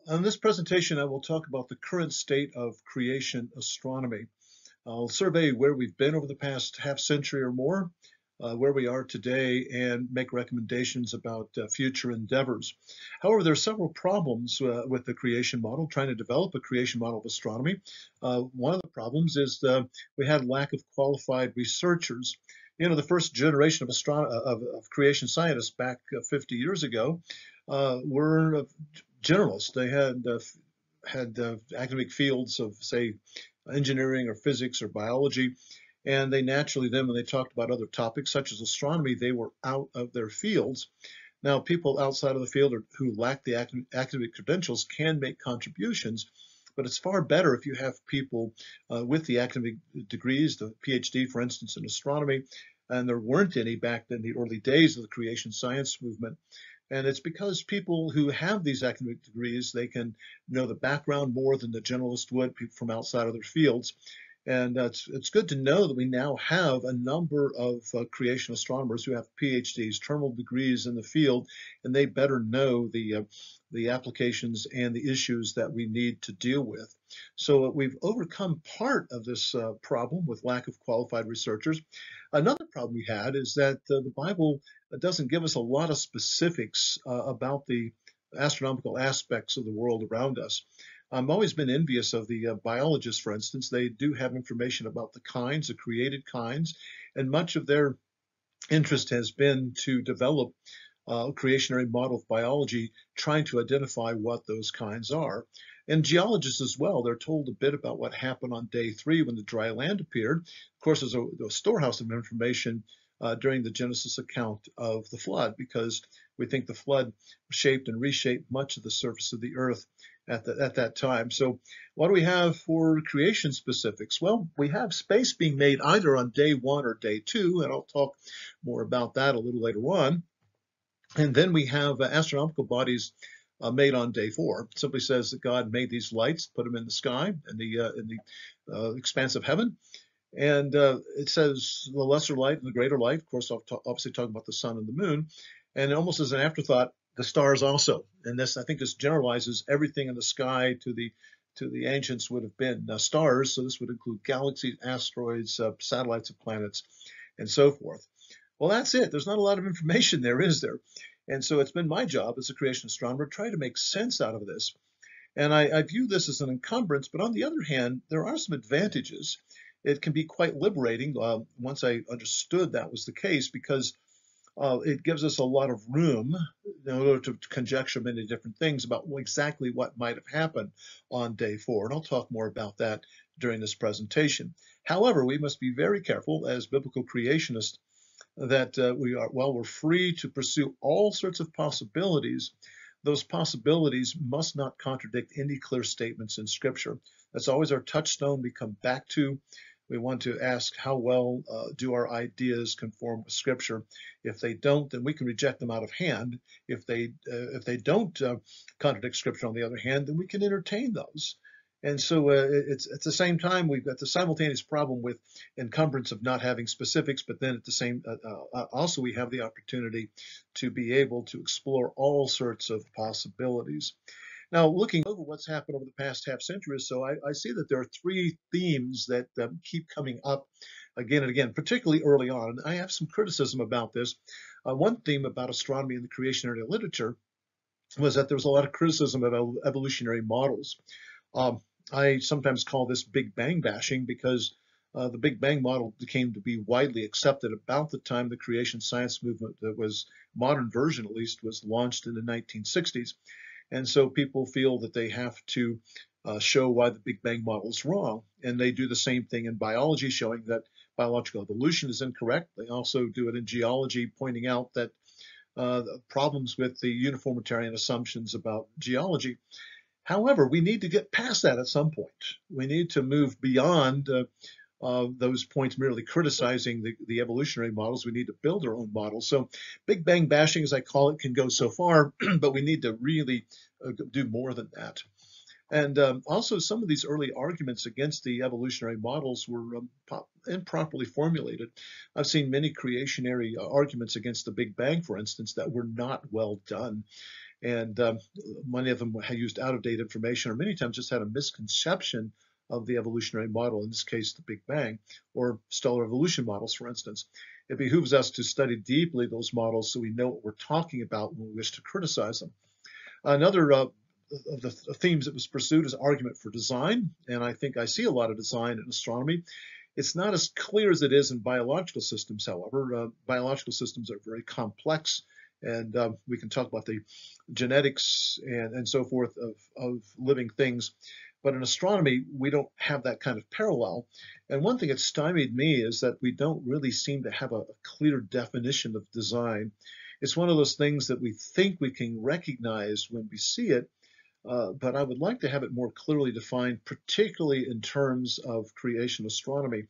On this presentation, I will talk about the current state of creation astronomy. I'll survey where we've been over the past half century or more, where we are today, and make recommendations about future endeavors. However, there are several problems with the creation model, trying to develop a creation model of astronomy. One of the problems is we had lack of qualified researchers. The first generation of creation scientists back 50 years ago were generalists. They had academic fields of, say, engineering or physics or biology, and they naturally then, when they talked about other topics such as astronomy, they were out of their fields. Now, people outside of the field who lack the academic credentials can make contributions, but it's far better if you have people with the academic degrees, the PhD, for instance, in astronomy, and there weren't any back in the early days of the creation science movement. And it's because people who have these academic degrees, they can know the background more than the generalist would, people from outside of their fields. And it's good to know that we now have a number of creation astronomers who have PhDs, terminal degrees in the field, and they better know the applications and the issues that we need to deal with. So we've overcome part of this problem with lack of qualified researchers. Another problem we had is that the Bible doesn't give us a lot of specifics about the astronomical aspects of the world around us. I've always been envious of the biologists, for instance. They do have information about the kinds, the created kinds, and much of their interest has been to develop a creationary model of biology, trying to identify what those kinds are. And geologists as well, they're told a bit about what happened on day 3 when the dry land appeared. Of course, there's a storehouse of information during the Genesis account of the flood, because we think the flood shaped and reshaped much of the surface of the earth at that time. So what do we have for creation specifics? Well, we have space being made either on day 1 or day 2, and I'll talk more about that a little later on. And then we have astronomical bodies made on day 4. It simply says that God made these lights, put them in the sky, in the expanse of heaven. And it says the lesser light and the greater light. Of course, obviously talking about the sun and the moon. And almost as an afterthought, the stars also. And this, I think, this generalizes everything in the sky to the ancients would have been stars. So this would include galaxies, asteroids, satellites of planets, and so forth. Well, that's it. There's not a lot of information there, is there? And so it's been my job as a creation astronomer to try to make sense out of this. And I view this as an encumbrance, but on the other hand, there are some advantages. It can be quite liberating once I understood that was the case, because it gives us a lot of room in order to conjecture many different things about exactly what might have happened on day 4. And I'll talk more about that during this presentation. However, we must be very careful as biblical creationists that we're free to pursue all sorts of possibilities. Those possibilities must not contradict any clear statements in Scripture. That's always our touchstone we come back to. We want to ask, how well do our ideas conform with Scripture? If they don't, then we can reject them out of hand. If they don't contradict Scripture, on the other hand, then we can entertain those. And so it's at the same time, we've got the simultaneous problem with encumbrance of not having specifics, but then at the same, also we have the opportunity to be able to explore all sorts of possibilities. Now, looking over what's happened over the past half century or so, I see that there are 3 themes that keep coming up again and again, particularly early on. I have some criticism about this. One theme about astronomy in the creationary literature was that there was a lot of criticism of evolutionary models. I sometimes call this Big Bang bashing, because the Big Bang model came to be widely accepted about the time the creation science movement, that was modern version at least, was launched in the 1960s. And so people feel that they have to show why the Big Bang model is wrong. And they do the same thing in biology, showing that biological evolution is incorrect. They also do it in geology, pointing out that problems with the uniformitarian assumptions about geology. However, we need to get past that at some point. We need to move beyond those points merely criticizing the evolutionary models. We need to build our own models. So Big Bang bashing, as I call it, can go so far, but we need to really do more than that. And also, some of these early arguments against the evolutionary models were improperly formulated. I've seen many creationary arguments against the Big Bang, for instance, that were not well done. And many of them had used out-of-date information, or many times just had a misconception of the evolutionary model, in this case, the Big Bang, or stellar evolution models, for instance. It behooves us to study deeply those models so we know what we're talking about when we wish to criticize them. Another of the themes that was pursued is argument for design, and I think I see a lot of design in astronomy. It's not as clear as it is in biological systems, however. Biological systems are very complex, and we can talk about the genetics and so forth of living things. But in astronomy, we don't have that kind of parallel. And one thing that stymied me is that we don't really seem to have a clear definition of design. It's one of those things that we think we can recognize when we see it, but I would like to have it more clearly defined, particularly in terms of creation astronomy.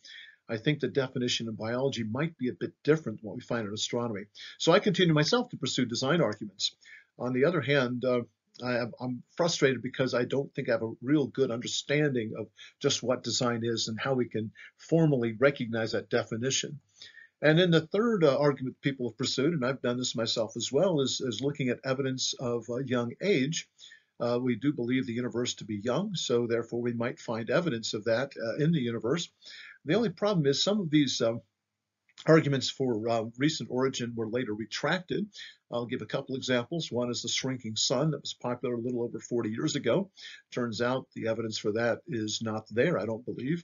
I think the definition in biology might be a bit different than what we find in astronomy. So I continue myself to pursue design arguments. On the other hand, I'm frustrated because I don't think I have a real good understanding of just what design is and how we can formally recognize that definition. And then the third argument people have pursued, and I've done this myself as well, is looking at evidence of young age. We do believe the universe to be young, so therefore we might find evidence of that in the universe. The only problem is some of these arguments for recent origin were later retracted. I'll give a couple examples. One is the shrinking sun that was popular a little over 40 years ago. Turns out the evidence for that is not there, I don't believe.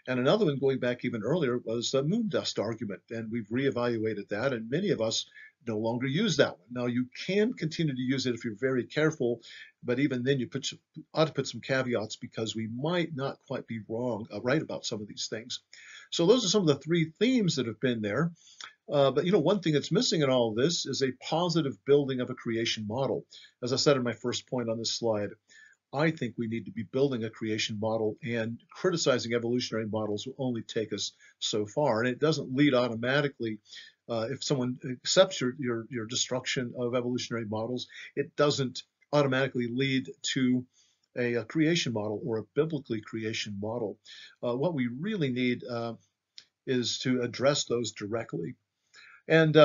And another one going back even earlier was the moon dust argument, and we've reevaluated that, and many of us no longer use that one. Now, you can continue to use it if you're very careful, but even then you ought to put some caveats because we might not quite be right about some of these things. So those are some of the three themes that have been there. But one thing that's missing in all of this is a positive building of a creation model. As I said in my first point on this slide, I think we need to be building a creation model, and criticizing evolutionary models will only take us so far. And it doesn't lead automatically. If someone accepts your destruction of evolutionary models, it doesn't automatically lead to a creation model or a biblically creation model. What we really need is to address those directly. And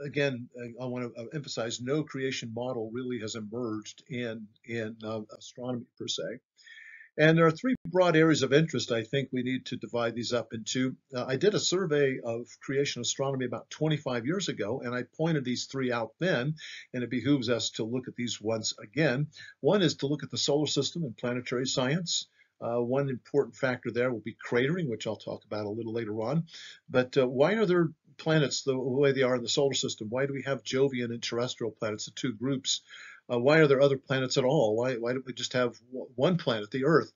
again, I want to emphasize no creation model really has emerged in astronomy per se. And there are three broad areas of interest. I think we need to divide these up into. I did a survey of creation astronomy about 25 years ago, and I pointed these three out then, and it behooves us to look at these once again. One is to look at the solar system and planetary science. One important factor there will be cratering, which I'll talk about a little later on. But why are there planets the way they are in the solar system? Why do we have Jovian and terrestrial planets, the two groups? Why are there other planets at all? Why don't we just have one planet, the Earth?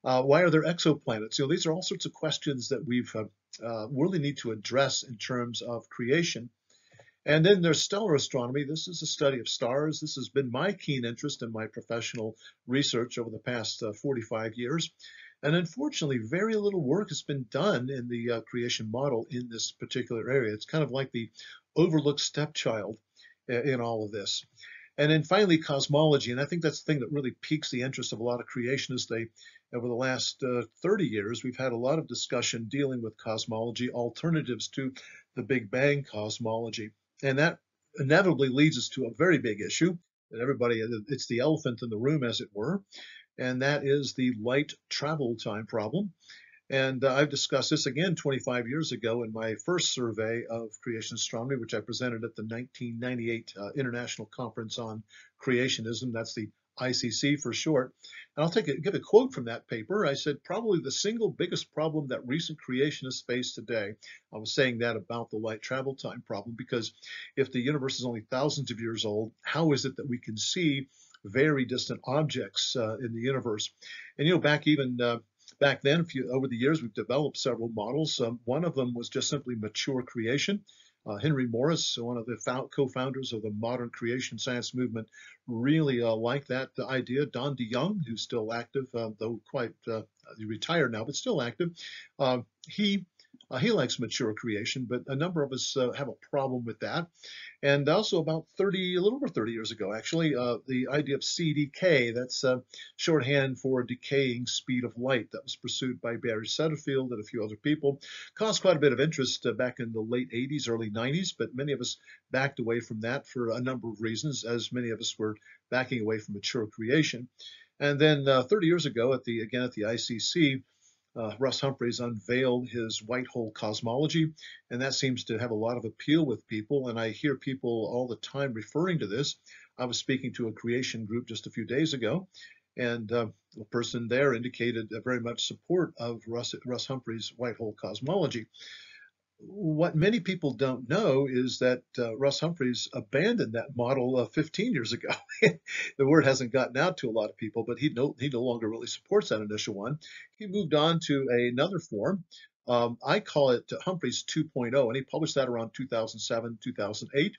Why are there exoplanets? These are all sorts of questions that we've really need to address in terms of creation. And then there's stellar astronomy. This is a study of stars. This has been my keen interest in my professional research over the past 45 years. And unfortunately, very little work has been done in the creation model in this particular area. It's kind of like the overlooked stepchild in all of this. And then finally, cosmology. And I think that's the thing that really piques the interest of a lot of creationists. Over the last 30 years, we've had a lot of discussion dealing with cosmology, alternatives to the Big Bang cosmology. And that inevitably leads us to a very big issue that it's the elephant in the room, as it were, and that is the light travel time problem. And I've discussed this again 25 years ago in my first survey of creation astronomy, which I presented at the 1998 International Conference on Creationism. That's the ICC for short. And I'll give a quote from that paper. I said, probably the single biggest problem that recent creationists face today. I was saying that about the light travel time problem, because if the universe is only thousands of years old, how is it that we can see very distant objects in the universe? And back then, over the years, we've developed several models. One of them was just simply mature creation. Henry Morris, one of the co-founders of the modern creation science movement, really liked that idea. Don DeYoung, who's still active, though quite retired now, but still active, he He likes mature creation, but a number of us have a problem with that. And also about 30, a little over 30 years ago, actually, the idea of CDK, that's shorthand for decaying speed of light, that was pursued by Barry Setterfield and a few other people, caused quite a bit of interest back in the late 80s, early 90s, but many of us backed away from that for a number of reasons, as many of us were backing away from mature creation. And then 30 years ago, again at the ICC, Russ Humphreys unveiled his white hole cosmology, and that seems to have a lot of appeal with people. And I hear people all the time referring to this. I was speaking to a creation group just a few days ago, and the person there indicated very much support of Russ Humphreys' white hole cosmology. What many people don't know is that Russ Humphreys abandoned that model 15 years ago. The word hasn't gotten out to a lot of people, but he no longer really supports that initial one. He moved on to another form. I call it Humphreys 2.0, and he published that around 2007, 2008.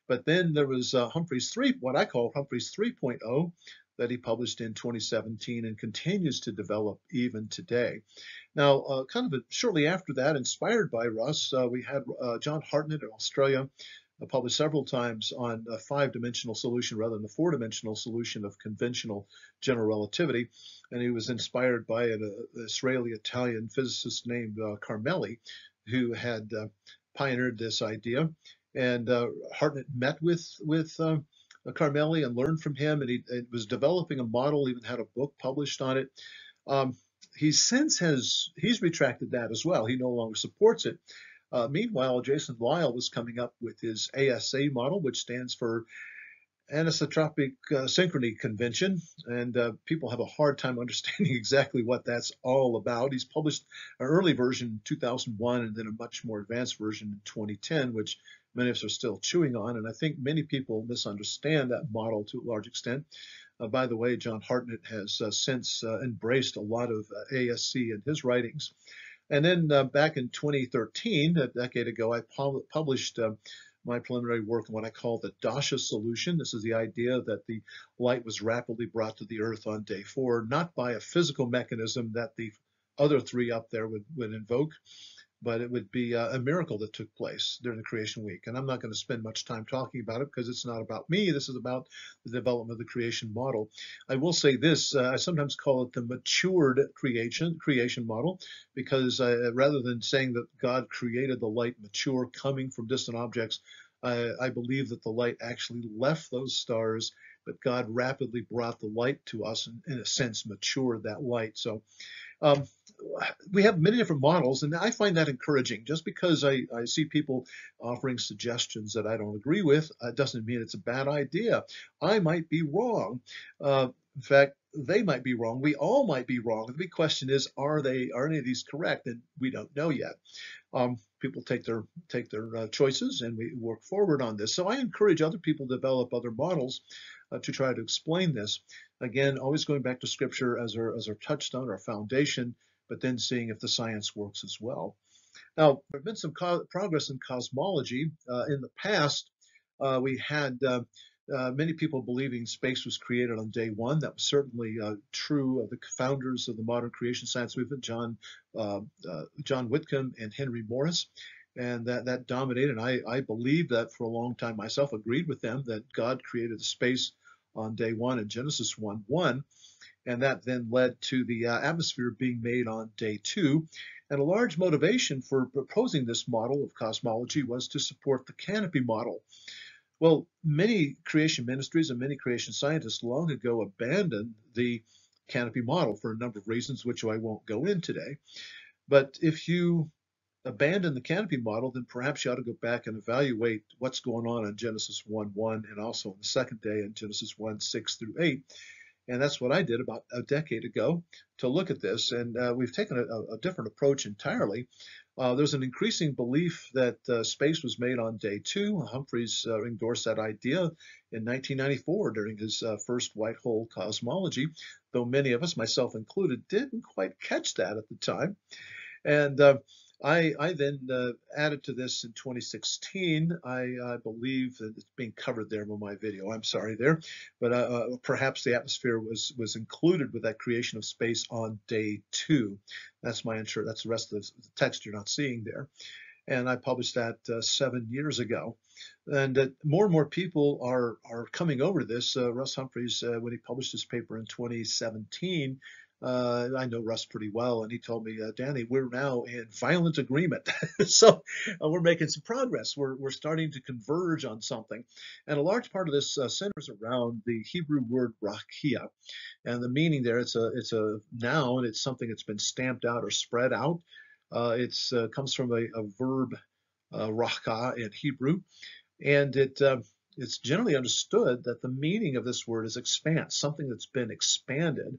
But then there was Humphreys 3, what I call Humphreys 3.0, that he published in 2017 and continues to develop even today. Now, kind of shortly after that, inspired by Russ, we had John Hartnett in Australia published several times on a five-dimensional solution rather than a four-dimensional solution of conventional general relativity. And he was inspired by an Israeli-Italian physicist named Carmeli, who had pioneered this idea. And Hartnett met with Carmeli and learned from him, and he was developing a model, even had a book published on it. Um, he's retracted that as well. He no longer supports it. Meanwhile, Jason Lisle was coming up with his ASA model, which stands for anisotropic synchrony convention, and people have a hard time understanding exactly what that's all about. He's published an early version in 2001 and then a much more advanced version in 2010, which many of us are still chewing on, and I think many people misunderstand that model to a large extent. By the way, John Hartnett has since embraced a lot of ASC in his writings. And then back in 2013, a decade ago, I published my preliminary work on what I call the Dasha solution. This is the idea that the light was rapidly brought to the Earth on day 4, not by a physical mechanism that the other three up there would invoke, but it would be a miracle that took place during the creation week. And I'm not going to spend much time talking about it because it's not about me. This is about the development of the creation model. I will say this, I sometimes call it the matured creation model, because rather than saying that God created the light mature coming from distant objects, I believe that the light actually left those stars, but God rapidly brought the light to us and in a sense matured that light. So um, we have many different models, and I find that encouraging. Just because I see people offering suggestions that I don't agree with, doesn't mean it's a bad idea. I might be wrong. In fact, they might be wrong. We all might be wrong. The big question is, are any of these correct? And we don't know yet. People take their choices, and we work forward on this. So I encourage other people to develop other models to try to explain this. Again, always going back to Scripture as our touchstone, our foundation, but then seeing if the science works as well. Now, there's been some progress in cosmology. In the past, we had many people believing space was created on day 1. That was certainly true of the founders of the modern creation science movement, John Whitcomb and Henry Morris. And that dominated. And I believed that for a long time myself, agreed with them that God created the space on day 1 in Genesis 1:1. And that then led to the atmosphere being made on day 2. And a large motivation for proposing this model of cosmology was to support the canopy model. Well, many creation ministries and many creation scientists long ago abandoned the canopy model for a number of reasons, which I won't go in today. But if you abandon the canopy model, then perhaps you ought to go back and evaluate what's going on in Genesis 1:1 and also on the second day in Genesis 1:6 through 8. And that's what I did about a decade ago to look at this. And we've taken a different approach entirely. There's an increasing belief that space was made on day 2. Humphreys endorsed that idea in 1994 during his first white hole cosmology, though many of us, myself included, didn't quite catch that at the time. And I then added to this in 2016. I believe that it's being covered there in my video. I'm sorry there, but perhaps the atmosphere was included with that creation of space on day 2. That's my intro. That's the rest of the text you're not seeing there. And I published that 7 years ago. And more and more people are coming over to this. Russ Humphreys, when he published his paper in 2017, I know Russ pretty well, and he told me, Danny, we're now in violent agreement. So we're making some progress. We're starting to converge on something. And a large part of this centers around the Hebrew word rakia. And the meaning there, it's a noun. It's something that's been stamped out or spread out. It's comes from a verb, raka in Hebrew, and it's generally understood that the meaning of this word is expanse, something that's been expanded.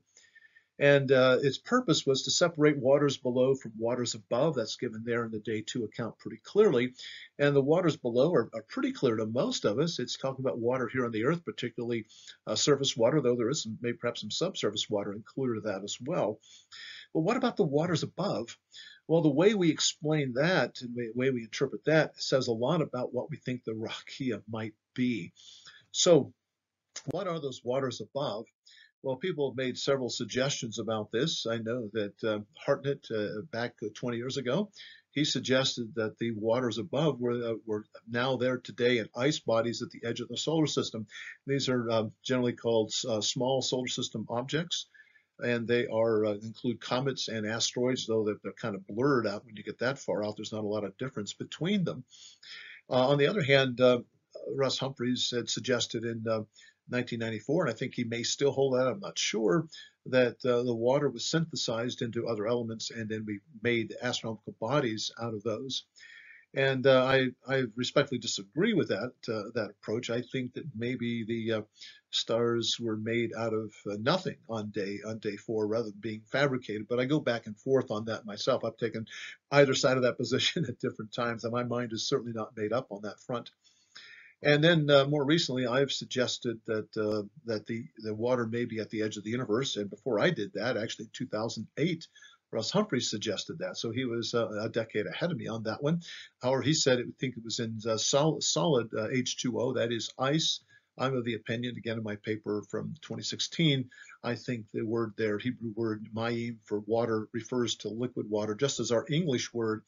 And its purpose was to separate waters below from waters above. That's given there in the day 2 account pretty clearly. And the waters below are pretty clear to most of us. It's talking about water here on the earth, particularly surface water, though there is maybe perhaps some subsurface water included in that as well. But what about the waters above? Well, the way we explain that and the way we interpret that says a lot about what we think the rakia might be. So what are those waters above? Well, people have made several suggestions about this. I know that Hartnett, back 20 years ago, he suggested that the waters above were now there today in ice bodies at the edge of the solar system. These are generally called small solar system objects, and they are include comets and asteroids, though they're kind of blurred out when you get that far out. There's not a lot of difference between them. On the other hand, Russ Humphreys had suggested in 1994, and I think he may still hold that, I'm not sure, that the water was synthesized into other elements and then we made astronomical bodies out of those. And I respectfully disagree with that approach. I think that maybe the stars were made out of nothing on day 4 rather than being fabricated. But I go back and forth on that myself. I've taken either side of that position at different times, and my mind is certainly not made up on that front. And then more recently, I've suggested that the water may be at the edge of the universe. And before I did that, actually in 2008, Russ Humphreys suggested that. So he was a decade ahead of me on that one. However, he said it would think it was in solid H2O, that is ice. I'm of the opinion, again, in my paper from 2016, I think the word there, Hebrew word mayim for water, refers to liquid water, just as our English word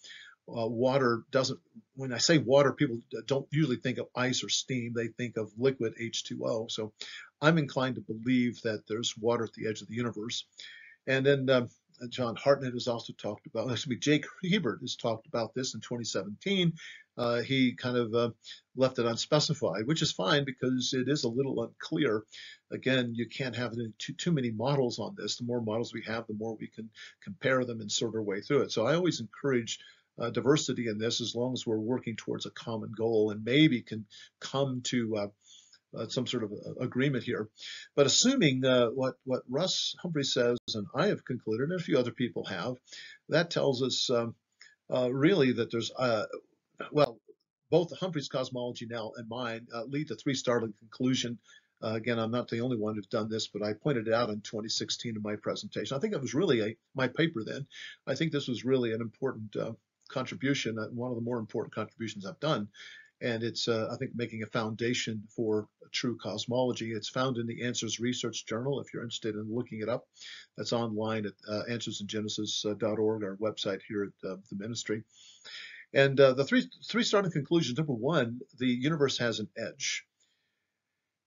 water doesn't, when I say water, people don't usually think of ice or steam. They think of liquid H2O. So I'm inclined to believe that there's water at the edge of the universe. And then John Hartnett has also talked about, excuse me, Jake Hebert has talked about this in 2017. He kind of left it unspecified, which is fine because it is a little unclear. Again, you can't have too many models on this. The more models we have, the more we can compare them and sort our way through it. So I always encourage diversity in this as long as we're working towards a common goal and maybe can come to some sort of agreement here. But assuming what Russ Humphrey says, and I have concluded, and a few other people have, that tells us really that there's, well, both Humphrey's cosmology now and mine lead to 3 startling conclusions. Again, I'm not the only one who's done this, but I pointed it out in 2016 in my presentation. I think it was really my paper then. I think this was really an important contribution, one of the more important contributions I've done. And it's, I think, making a foundation for true cosmology. It's found in the Answers Research Journal, if you're interested in looking it up. That's online at answersingenesis.org, our website here at the ministry. And the three starting conclusions. Number one, the universe has an edge.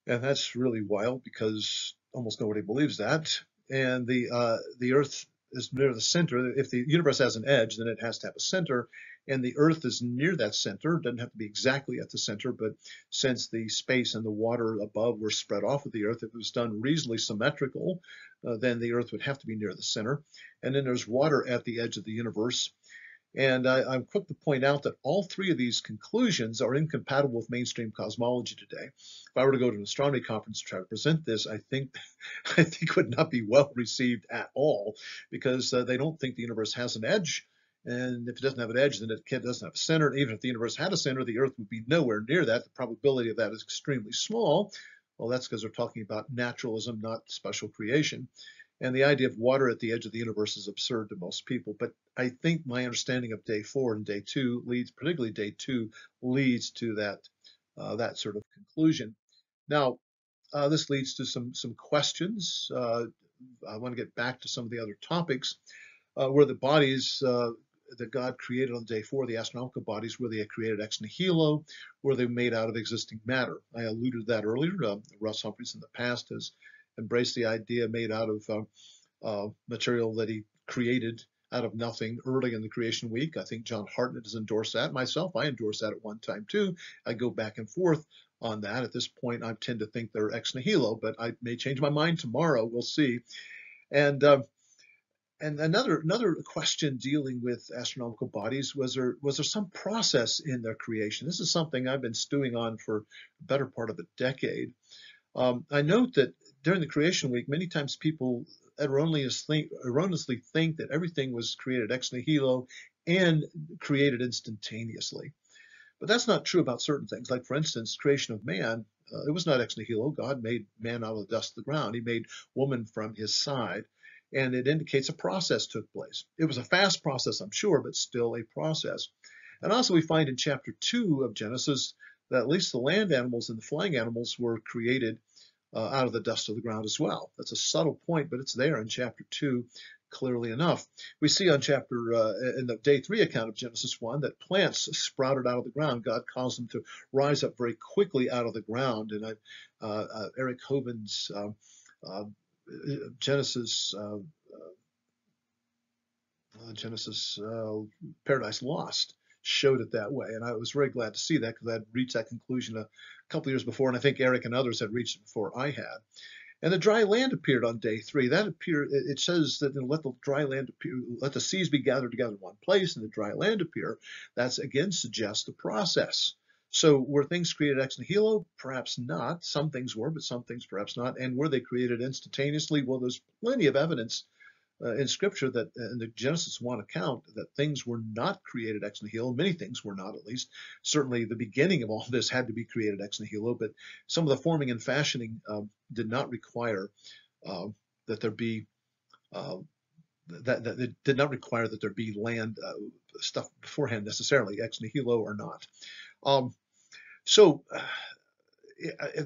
And that's really wild because almost nobody believes that. And the Earth is near the center. If the universe has an edge, then it has to have a center. And the Earth is near that center. It doesn't have to be exactly at the center, but since the space and the water above were spread off of the Earth, if it was done reasonably symmetrical, then the Earth would have to be near the center. And then there's water at the edge of the universe. And I'm quick to point out that all 3 of these conclusions are incompatible with mainstream cosmology today. If I were to go to an astronomy conference and try to present this, I think it would not be well received at all because they don't think the universe has an edge. And if it doesn't have an edge, then it doesn't have a center. And even if the universe had a center, the Earth would be nowhere near that. The probability of that is extremely small. Well, that's because they're talking about naturalism, not special creation. And the idea of water at the edge of the universe is absurd to most people. But I think my understanding of day 4 and day 2 leads, particularly day 2, leads to that sort of conclusion. Now, this leads to some questions. I want to get back to some of the other topics. Were the bodies that God created on day 4, the astronomical bodies, were they created ex nihilo? Were they made out of existing matter? I alluded to that earlier. Russ Humphreys in the past has embraced the idea made out of material that he created out of nothing early in the creation week. I think John Hartnett has endorsed that. Myself, I endorsed that at one time too. I go back and forth on that. At this point, I tend to think they're ex nihilo, but I may change my mind tomorrow. We'll see. And and another question dealing with astronomical bodies, was there some process in their creation? This is something I've been stewing on for the better part of a decade. I note that during the creation week, many times people erroneously think that everything was created ex nihilo and created instantaneously. But that's not true about certain things. Like, for instance, creation of man, it was not ex nihilo. God made man out of the dust of the ground. He made woman from his side. And it indicates a process took place. It was a fast process, I'm sure, but still a process. And also, we find in chapter 2 of Genesis that at least the land animals and the flying animals were created out of the dust of the ground as well. That's a subtle point, but it's there in chapter 2 clearly enough. We see in the day 3 account of Genesis 1 that plants sprouted out of the ground. God caused them to rise up very quickly out of the ground. And Eric Hovind's uh, Genesis Genesis Paradise Lost showed it that way. And I was very glad to see that because I'd reached that conclusion a couple years before, and I think Eric and others had reached it before I had. And the dry land appeared on day 3. That appeared. It says that let the dry land appear, let the seas be gathered together in one place, and the dry land appear. That's again suggests the process. So were things created ex nihilo? Perhaps not. Some things were, but some things perhaps not. And were they created instantaneously? Well, there's plenty of evidence in Scripture that in the Genesis 1 account that things were not created ex nihilo. Many things were not, at least. Certainly, the beginning of all this had to be created ex nihilo, but some of the forming and fashioning did not require uh, that there be that it did not require that there be land stuff beforehand necessarily, ex nihilo or not. Um, so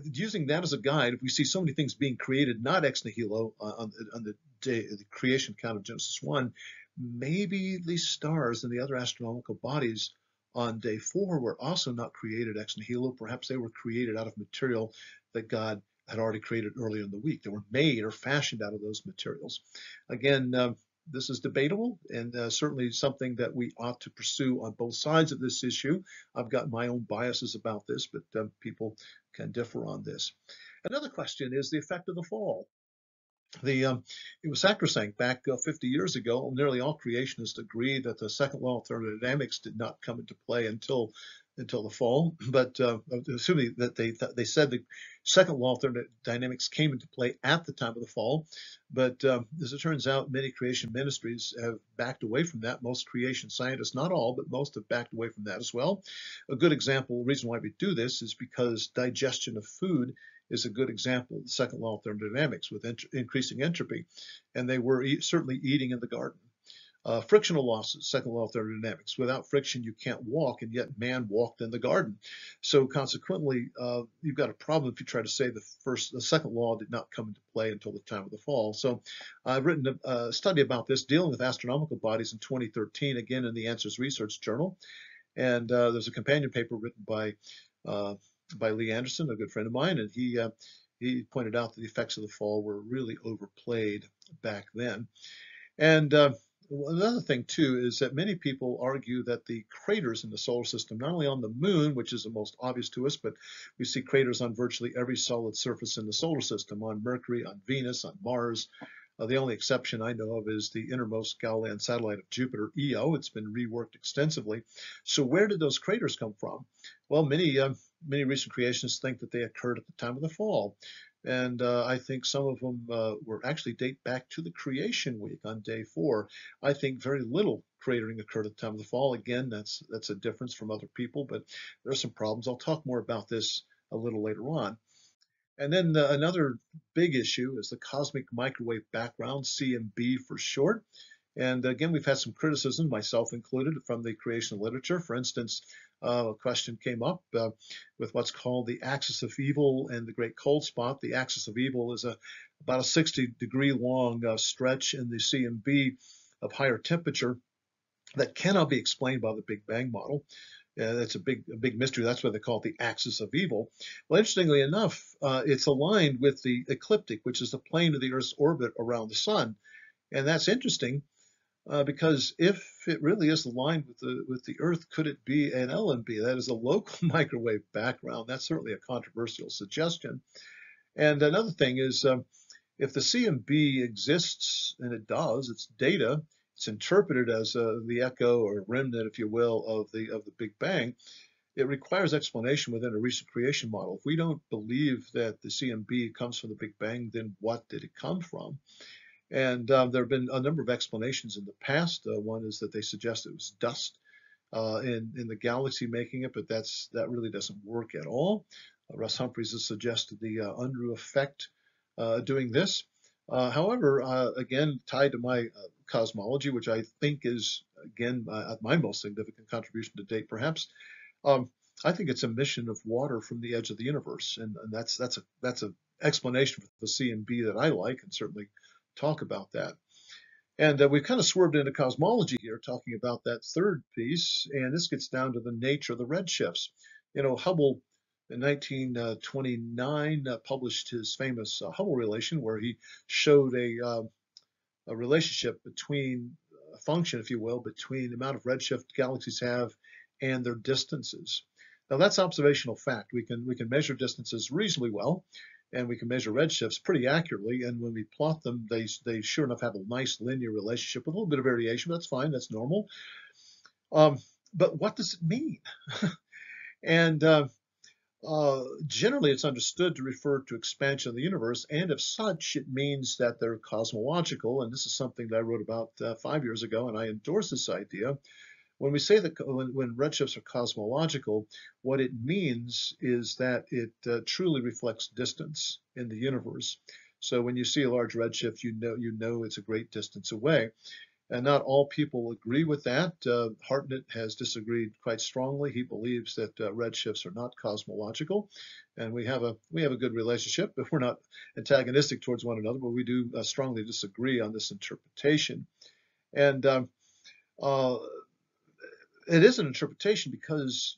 using that as a guide, if we see so many things being created not ex nihilo on the day the creation account of Genesis 1, maybe the stars and the other astronomical bodies on day 4 were also not created ex nihilo. Perhaps they were created out of material that God had already created earlier in the week. They were made or fashioned out of those materials. Again, this is debatable and certainly something that we ought to pursue on both sides of this issue. I've got my own biases about this, but people can differ on this. Another question is the effect of the fall. It was sacrosanct back 50 years ago. Nearly all creationists agree that the second law of thermodynamics did not come into play until the fall. But assuming that they said the second law of thermodynamics came into play at the time of the fall. But as it turns out, many creation ministries have backed away from that. Most creation scientists, not all, but most have backed away from that as well. A good example, the reason why we do this is because digestion of food is a good example of the second law of thermodynamics with increasing entropy. And they were certainly eating in the garden. Frictional losses, second law of thermodynamics. Without friction, you can't walk, and yet man walked in the garden. So consequently, you've got a problem if you try to say the second law did not come into play until the time of the fall. So I've written a study about this, dealing with astronomical bodies in 2013, again in the Answers Research Journal. And there's a companion paper written by Lee Anderson, a good friend of mine, and he pointed out that the effects of the fall were really overplayed back then. And another thing, too, is that many people argue that the craters in the solar system, not only on the moon, which is the most obvious to us, but we see craters on virtually every solid surface in the solar system, on Mercury, on Venus, on Mars. The only exception I know of is the innermost Galilean satellite of Jupiter, Io. It's been reworked extensively. So where did those craters come from? Well, many recent creationists think that they occurred at the time of the fall. And I think some of them were actually date back to the creation week on day 4. I think very little cratering occurred at the time of the fall. Again, that's a difference from other people, but there are some problems. I'll talk more about this a little later on. And then another big issue is the cosmic microwave background, CMB for short. And again, we've had some criticism, myself included, from the creation literature. For instance, a question came up with what's called the axis of evil and the great cold spot. The axis of evil is about a 60-degree long stretch in the CMB of higher temperature that cannot be explained by the Big Bang model. That's a big mystery. That's why they call it the axis of evil. Well, interestingly enough, it's aligned with the ecliptic, which is the plane of the Earth's orbit around the sun. And that's interesting because if it really is aligned with the Earth, could it be an LMB? That is a local microwave background. That's certainly a controversial suggestion. And another thing is, if the CMB exists, and it does, it's data. It's interpreted as the echo or remnant, if you will, of the Big Bang. It requires explanation within a recent creation model. If we don't believe that the CMB comes from the Big Bang, then what did it come from? And there have been a number of explanations in the past. One is that they suggest it was dust in the galaxy making it, but that really doesn't work at all. Russ Humphreys has suggested the Unruh effect doing this. However, again, tied to my cosmology, which I think is, again, my most significant contribution to date, perhaps, um, I think it's emission of water from the edge of the universe, and that's a explanation for the CMB that I like, and certainly talk about that. And we've kind of swerved into cosmology here, talking about that third piece, and this gets down to the nature of the redshifts. You know, Hubble in 1929 published his famous Hubble relation, where he showed a relationship between a function, if you will, between the amount of redshift galaxies have and their distances. Now that's observational fact. We can measure distances reasonably well, and we can measure redshifts pretty accurately. And when we plot them, they sure enough have a nice linear relationship with a little bit of variation. But that's fine. That's normal. Um, but what does it mean? And generally, it's understood to refer to expansion of the universe, and if such, it means that they're cosmological. And this is something that I wrote about 5 years ago, and I endorse this idea. When we say that when redshifts are cosmological, what it means is that it truly reflects distance in the universe. So when you see a large redshift, you know it's a great distance away. And not all people agree with that. Hartnett has disagreed quite strongly. He believes that redshifts are not cosmological, and we have a good relationship. But we're not antagonistic towards one another, but we do strongly disagree on this interpretation. And uh, it is an interpretation because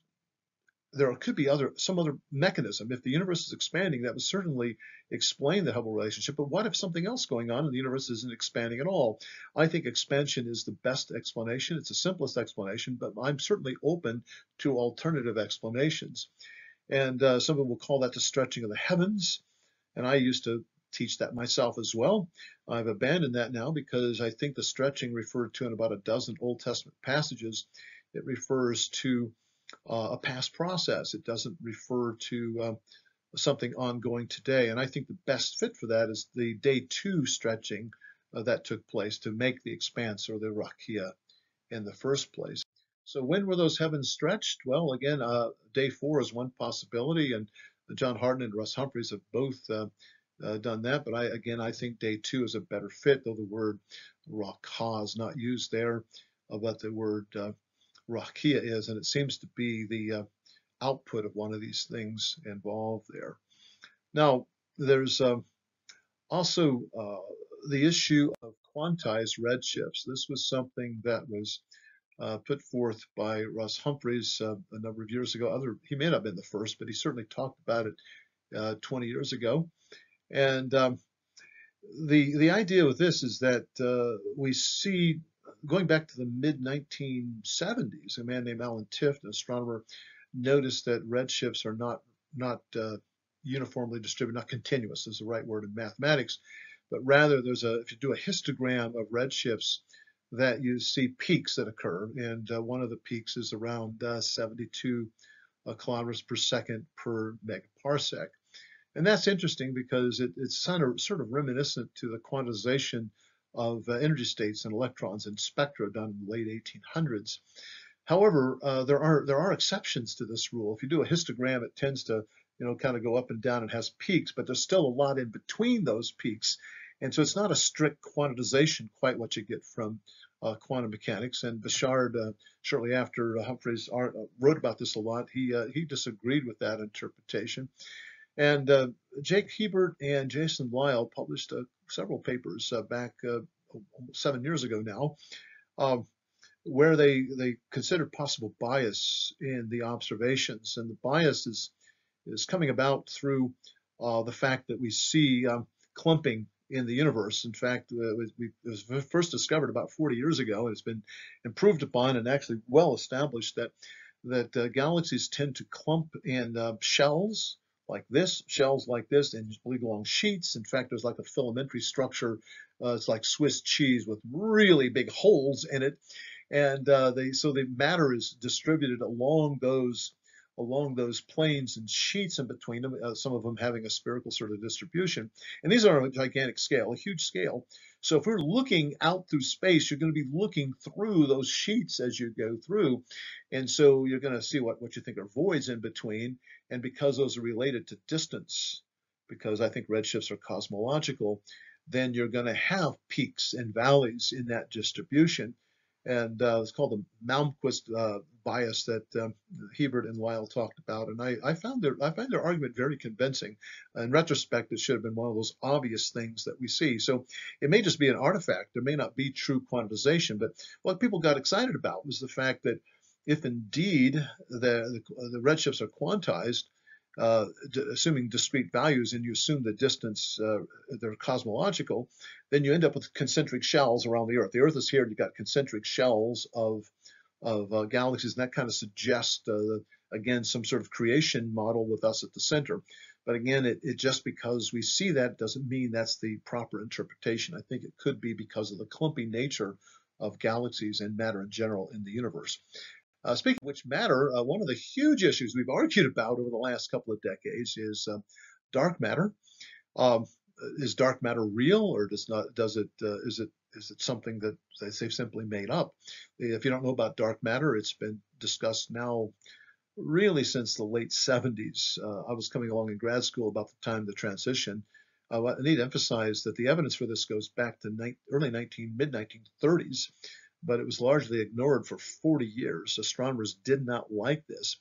there could be some other mechanism. If the universe is expanding, that would certainly explain the Hubble relationship. But what if something else going on and the universe isn't expanding at all? I think expansion is the best explanation. It's the simplest explanation, but I'm certainly open to alternative explanations. And some people will call that the stretching of the heavens. And I used to teach that myself as well. I've abandoned that now because I think the stretching referred to in about a dozen Old Testament passages, it refers to a past process. It doesn't refer to something ongoing today. And I think the best fit for that is the day 2 stretching that took place to make the expanse or the rakia in the first place. So when were those heavens stretched? Well, again, day 4 is one possibility, and John Hartnett and Russ Humphreys have both done that. But I think day 2 is a better fit, though the word rakah is not used there, but the word rakia is, and it seems to be the output of one of these things involved there. Now, there's also the issue of quantized redshifts. This was something that was put forth by Russ Humphreys a number of years ago. He may not have been the first, but he certainly talked about it 20 years ago. And the idea with this is that we see, going back to the mid 1970s, a man named Alan Tift, an astronomer, noticed that redshifts are not uniformly distributed, not continuous is the right word in mathematics, but rather if you do a histogram of redshifts, that you see peaks that occur, and one of the peaks is around 72 kilometers per second per megaparsec. And that's interesting because it's sort of reminiscent to the quantization of energy states and electrons in spectra done in the late 1800s. However, there are exceptions to this rule. If you do a histogram, it tends to kind of go up and down and has peaks, but there's still a lot in between those peaks. And so it's not a strict quantization quite what you get from quantum mechanics. And Bashard, shortly after Humphreys wrote about this a lot, he disagreed with that interpretation. And Jake Hebert and Jason Lyle published several papers back almost 7 years ago now, um, where they considered possible bias in the observations. And the bias is coming about through the fact that we see clumping in the universe. In fact, it was first discovered about 40 years ago, and it's been improved upon and actually well established that galaxies tend to clump in shells like this, and bleed along sheets. In fact, there's like a filamentary structure. It's like Swiss cheese with really big holes in it, and so the matter is distributed along those planes and sheets in between them, some of them having a spherical sort of distribution. And these are on a gigantic scale, a huge scale. So if we're looking out through space, you're going to be looking through those sheets as you go through. And so you're going to see what you think are voids in between. And because those are related to distance, because I think redshifts are cosmological, then you're going to have peaks and valleys in that distribution. And it's called the Malmquist bias that Hebert and Lyle talked about. And I find their argument very convincing. In retrospect, it should have been one of those obvious things that we see. So it may just be an artifact. There may not be true quantization. But what people got excited about was the fact that if indeed the redshifts are quantized, assuming discrete values, and you assume the distance, they're cosmological, then you end up with concentric shells around the Earth. The Earth is here, and you've got concentric shells of galaxies, and that kind of suggests, again, some sort of creation model with us at the center. But again, it just because we see that doesn't mean that's the proper interpretation. I think it could be because of the clumpy nature of galaxies and matter in general in the universe. Speaking of which, matter, one of the huge issues we've argued about over the last couple of decades is dark matter. Um, is dark matter real, or is it something that they've simply made up? If you don't know about dark matter, it's been discussed now really since the late 70s. I was coming along in grad school about the time of the transition. I need to emphasize that the evidence for this goes back to mid 1930s, but it was largely ignored for 40 years. Astronomers did not like this,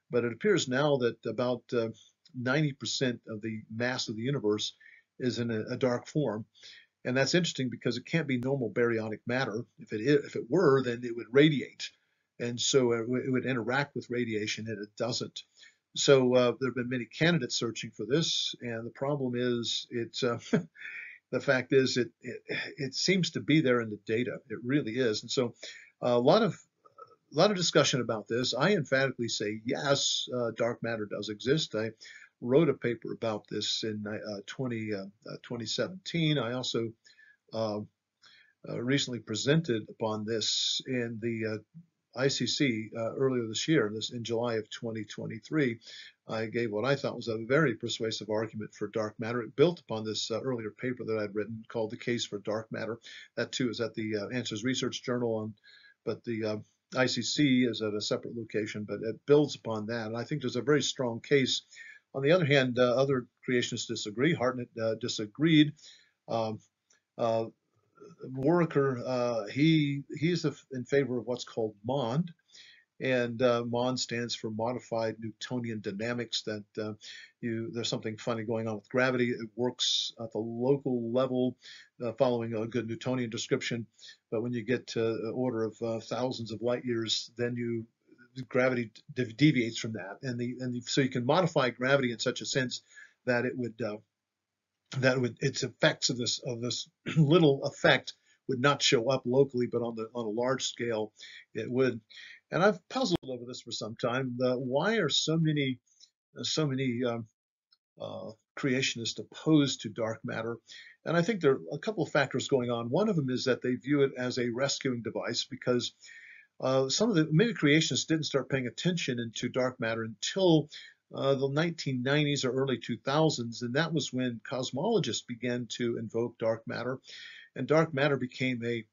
but it appears now that about 90% of the mass of the universe is in a dark form. And that's interesting because it can't be normal baryonic matter. If it were, then it would radiate. And so it would interact with radiation, and it doesn't. So there have been many candidates searching for this, and the problem is the fact is it seems to be there in the data. It really is. And so a lot of discussion about this. I emphatically say yes, dark matter does exist. I wrote a paper about this in 2017. I also recently presented upon this in the ICC earlier this year, in July of 2023. I gave what I thought was a very persuasive argument for dark matter. It built upon this earlier paper that I'd written called The Case for Dark Matter. That too is at the Answers Research Journal, but the ICC is at a separate location, but it builds upon that. And I think there's a very strong case. On the other hand, other creationists disagree. Hartnett disagreed. Um, uh, Warwicker, he's in favor of what's called MOND, and MOND stands for Modified Newtonian Dynamics. That there's something funny going on with gravity. It works at the local level, following a good Newtonian description, but when you get to the order of thousands of light years, then gravity deviates from that, and so you can modify gravity in such a sense that its effects of this little effect would not show up locally, but on a large scale, it would. And I've puzzled over this for some time. Why are so many creationists opposed to dark matter? And I think there are a couple of factors going on. One of them is that they view it as a rescuing device because many creationists didn't start paying attention into dark matter until the 1990s or early 2000s, and that was when cosmologists began to invoke dark matter, and dark matter became a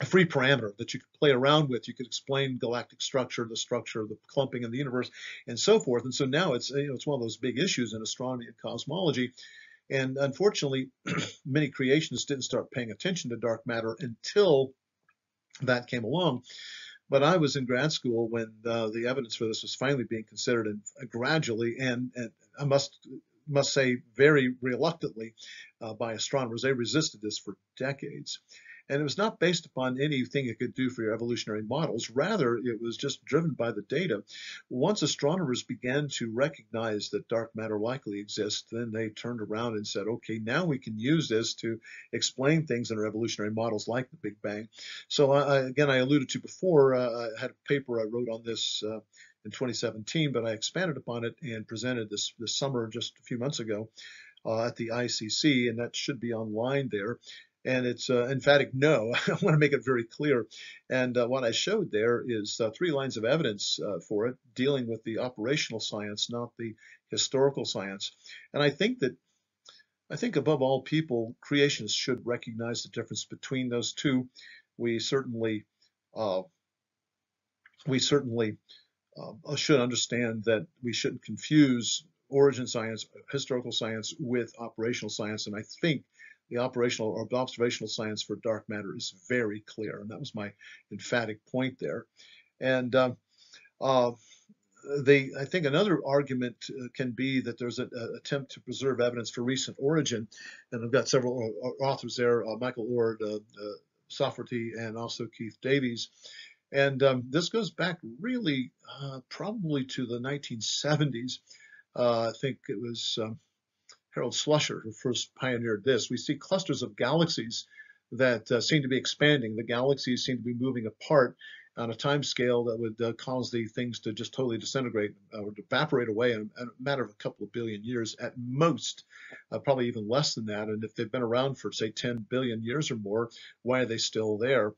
a free parameter that you could play around with. You could explain galactic structure, the structure of the clumping in the universe, and so forth. And so now it's it's one of those big issues in astronomy and cosmology. And unfortunately, many creationists didn't start paying attention to dark matter until that came along. But I was in grad school when the evidence for this was finally being considered, and gradually, and I must say very reluctantly, by astronomers. They resisted this for decades. And it was not based upon anything it could do for your evolutionary models. Rather, it was just driven by the data. Once astronomers began to recognize that dark matter likely exists, then they turned around and said, okay, now we can use this to explain things in our evolutionary models like the Big Bang. So again, I alluded to before, I had a paper I wrote on this in 2017, but I expanded upon it and presented this summer, just a few months ago, at the ICC, and that should be online there. And it's emphatic no. I want to make it very clear. And what I showed there is 3 lines of evidence for it, dealing with the operational science, not the historical science. And I think above all people, creationists should recognize the difference between those two. We certainly uh, we certainly should understand that we shouldn't confuse origin science, historical science, with operational science. And I think the operational or observational science for dark matter is very clear. And that was my emphatic point there. And uh, I think another argument can be that there's an attempt to preserve evidence for recent origin. And I've got several authors there, Michael Ord, Safferty, and also Keith Davies. And this goes back really probably to the 1970s. I think it was Harold Schleicher who first pioneered this. We see clusters of galaxies that seem to be expanding. The galaxies seem to be moving apart on a time scale that would cause the things to just totally disintegrate or evaporate away in a matter of a couple of billion years at most, probably even less than that. And if they've been around for, say, 10 billion years or more, why are they still there?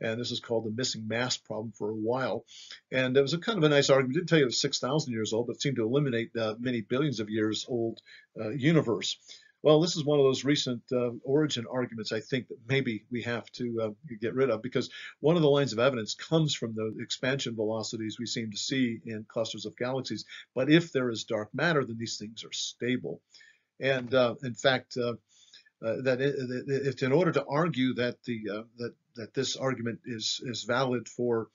And this is called the missing mass problem for a while. And it was a kind of a nice argument. It didn't tell you it was 6,000 years old, but it seemed to eliminate many billions of years old universe. Well, this is one of those recent origin arguments I think that maybe we have to get rid of, because one of the lines of evidence comes from the expansion velocities we seem to see in clusters of galaxies. But if there is dark matter, then these things are stable. And in fact, if in order to argue that that this argument is valid for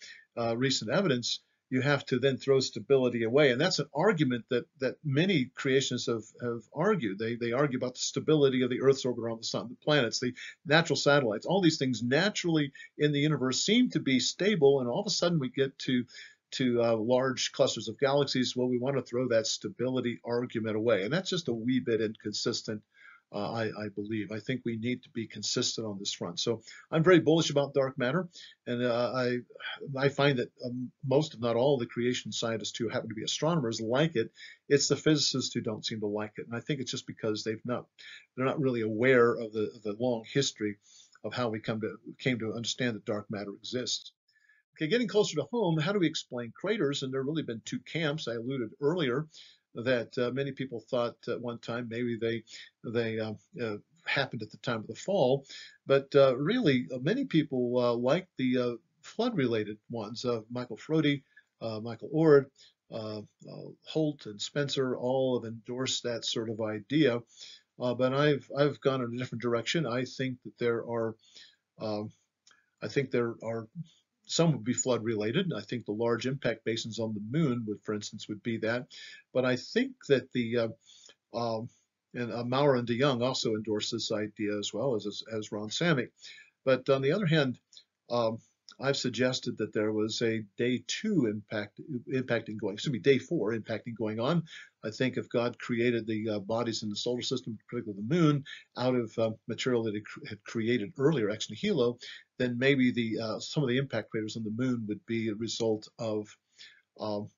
recent evidence, you have to then throw stability away, and that's an argument that many creationists have argued. They argue about the stability of the Earth's orbit around the sun, the planets, the natural satellites. All these things naturally in the universe seem to be stable, and all of a sudden we get to large clusters of galaxies. Well, we want to throw that stability argument away, and that's just a wee bit inconsistent. I believe. I think we need to be consistent on this front. So I'm very bullish about dark matter, and I find that most, if not all, the creation scientists who happen to be astronomers like it. It's the physicists who don't seem to like it, and I think it's just because they're not really aware of the long history of how we came to understand that dark matter exists. Okay, getting closer to home, how do we explain craters? And there have really been 2 camps. I alluded earlier that many people thought at one time maybe they happened at the time of the fall, but really many people like the flood-related ones. Michael Frody, Michael Ord, Holt, and Spencer all have endorsed that sort of idea. But I've gone in a different direction. Um, I think there are some would be flood related. I think the large impact basins on the moon would, for instance, would be that. But I think that and Maurer and DeYoung also endorse this idea as well as Ron Samick. But on the other hand, um, I've suggested that there was a day 2 day 4 impacting going on. I think if God created the bodies in the solar system, particularly the moon, out of material that it had created earlier, ex nihilo, then maybe some of the impact craters on the moon would be a result of um,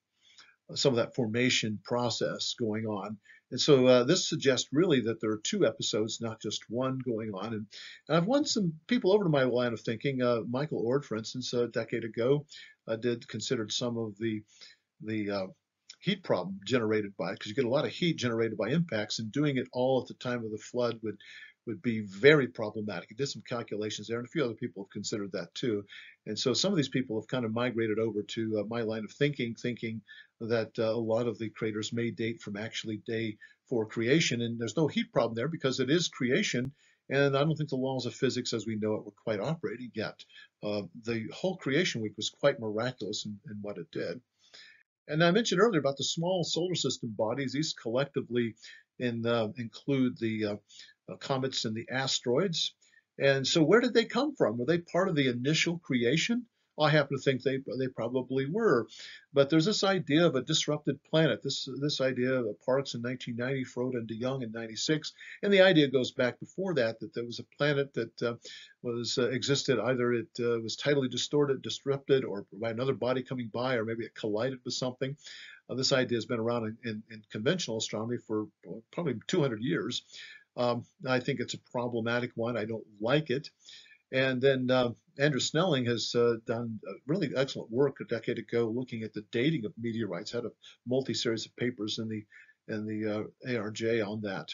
some of that formation process going on. And so this suggests really that there are 2 episodes, not just one going on. And I've won some people over to my line of thinking. Michael Ord, for instance, a decade ago, considered some of the heat problem generated by it, because you get a lot of heat generated by impacts, and doing it all at the time of the flood would be very problematic. I did some calculations there, and a few other people have considered that too. And so some of these people have kind of migrated over to my line of thinking that a lot of the craters may date from actually day for creation, and there's no heat problem there because it is creation. And I don't think the laws of physics as we know it were quite operating yet. The whole creation week was quite miraculous in what it did. And I mentioned earlier about the small solar system bodies. These collectively include the comets and the asteroids. And so where did they come from? Were they part of the initial creation? Well, I happen to think they probably were. But there's this idea of a disrupted planet. This idea of Parkes in 1990, Froda and de Young in 96. And the idea goes back before that, that there was a planet that was existed. Either it was tidally distorted, disrupted, or by another body coming by, or maybe it collided with something. This idea has been around in conventional astronomy for probably 200 years. I think it's a problematic one. I don't like it. And then Andrew Snelling has done really excellent work a decade ago looking at the dating of meteorites, had a multi-series of papers in the ARJ on that.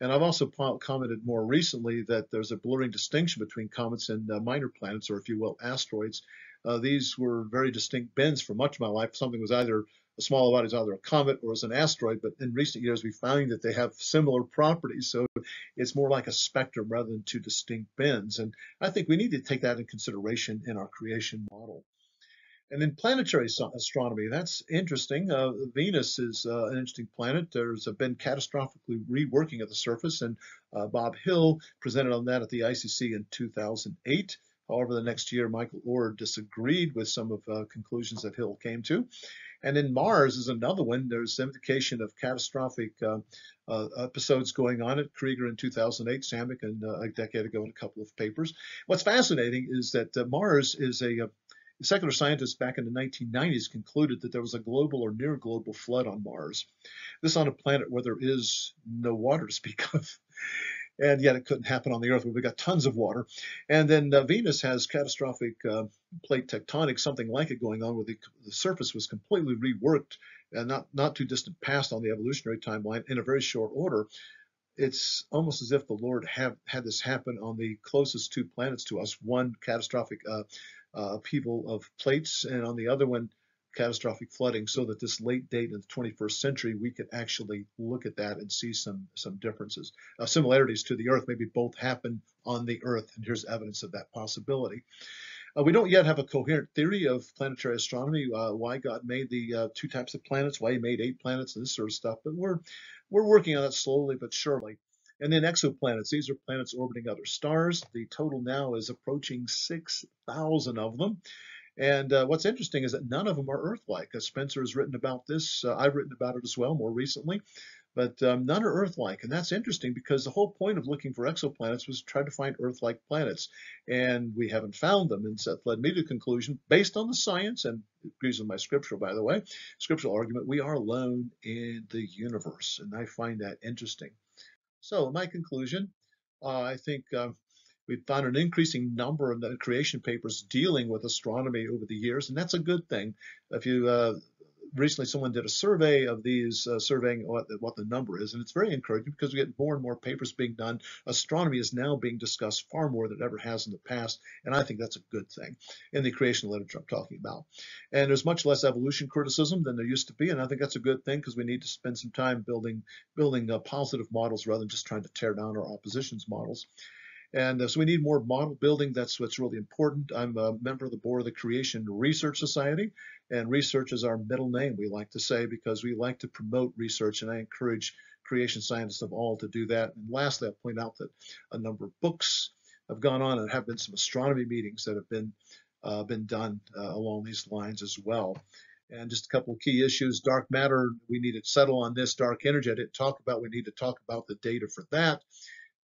And I've also commented more recently that there's a blurring distinction between comets and minor planets, or if you will, asteroids. These were very distinct bends for much of my life. Something was either a small body is either a comet or is an asteroid, but in recent years we found that they have similar properties. So it's more like a spectrum rather than two distinct bends. And I think we need to take that in consideration in our creation model. And then planetary astronomy, that's interesting. Venus is an interesting planet. There's been catastrophically reworking of the surface, and Bob Hill presented on that at the ICC in 2008. However, the next year, Michael Orr disagreed with some of conclusions that Hill came to. And then Mars is another one. There's indication of catastrophic episodes going on at Krieger in 2008, Samick a decade ago in a couple of papers. What's fascinating is that Mars is a secular scientists back in the 1990s concluded that there was a global or near global flood on Mars. This on a planet where there is no water to speak of. And yet it couldn't happen on the Earth where we've got tons of water. And then Venus has catastrophic plate tectonics, something like it going on where the surface was completely reworked and not too distant past on the evolutionary timeline in a very short order. It's almost as if the Lord had this happen on the closest two planets to us, one catastrophic upheaval of plates, and on the other one, catastrophic flooding, so that this late date in the 21st century, we could actually look at that and see some differences. Similarities to the Earth, maybe both happen on the Earth, and here's evidence of that possibility. We don't yet have a coherent theory of planetary astronomy, why God made the two types of planets, why he made 8 planets, and this sort of stuff, but we're working on that slowly but surely. And then exoplanets, these are planets orbiting other stars. The total now is approaching 6,000 of them. And what's interesting is that none of them are Earth-like. Spencer has written about this. I've written about it as well more recently. But none are Earth-like. And that's interesting because the whole point of looking for exoplanets was to try to find Earth-like planets. And we haven't found them. And so that led me to the conclusion, based on the science, and it agrees with my scriptural, by the way, scriptural argument, we are alone in the universe. And I find that interesting. So my conclusion, I think we've found an increasing number of the creation papers dealing with astronomy over the years, and that's a good thing. If you recently someone did a survey of these, surveying what the number is, and it's very encouraging because we get more and more papers being done. Astronomy is now being discussed far more than it ever has in the past, and I think that's a good thing in the creation literature I'm talking about. And there's much less evolution criticism than there used to be, and I think that's a good thing because we need to spend some time building positive models rather than just trying to tear down our opposition's models. And so we need more model building. That's what's really important. I'm a member of the board of the Creation Research Society, and research is our middle name, we like to say, because we like to promote research, and I encourage creation scientists of all to do that. And lastly, I'll point out that a number of books have gone on, and have been some astronomy meetings that have been done along these lines as well. And just a couple of key issues. Dark matter, we need to settle on this. Dark energy, I didn't talk about. We need to talk about the data for that.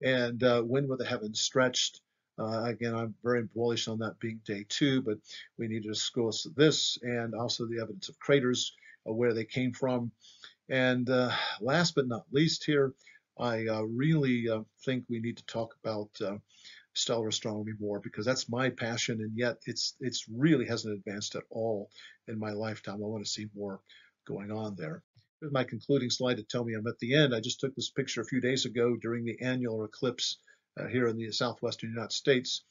And when were the heavens stretched? Again, I'm very bullish on that being day 2, but we need to discuss this and also the evidence of craters, where they came from. And last but not least here, I really think we need to talk about stellar astronomy more, because that's my passion, and yet it's really hasn't advanced at all in my lifetime. I want to see more going on there. Here's my concluding slide to tell me I'm at the end. I just took this picture a few days ago during the annular eclipse here in the southwestern United States,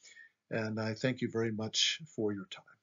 and I thank you very much for your time.